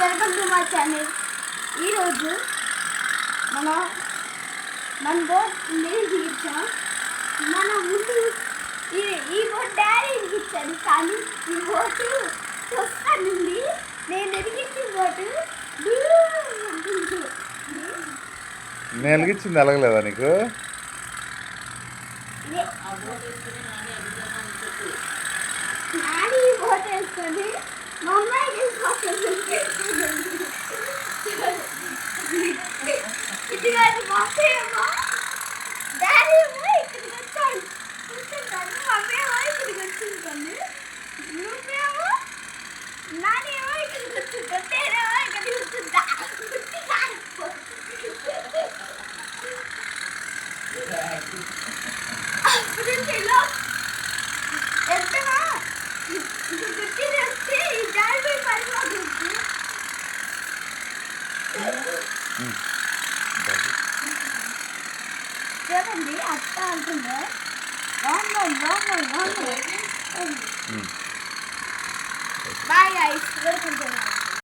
Welcome to my channel. ఈరోజు మన boat నేను ఇచ్చాం. మన ముందు ఈ బోట్ డాడీ ఇచ్చాను, కానీ ఈ బోటు చూస్తానండి. నేను ఎదిగించిన బోటు నేను వెలిగించింది ఎలగలేదా నీకు? డాడీ బోట్ వేసుకొని మా అమ్మాయి తీసుకొస్తుంది. ఇదిగోండి మా అమ్మేమో డాడీ ఏమో ఇక్కడికి వచ్చాడు కూర్చుంటాను. మా అమ్మేమో ఇక్కడికి వచ్చిందండి. నువ్వేమో నానేమో ఇక్కడికి కూర్చుంటా, నేనేమో ఇక్కడికి కూర్చుంటా. అప్పుడు చెల్లో ఎంతనా గుర్తి వస్తే ఈ డాడీ పడిపోతుంది. చూడండి అత్త అంటుండే బాయ్ గైస్, వెల్కమ్ టు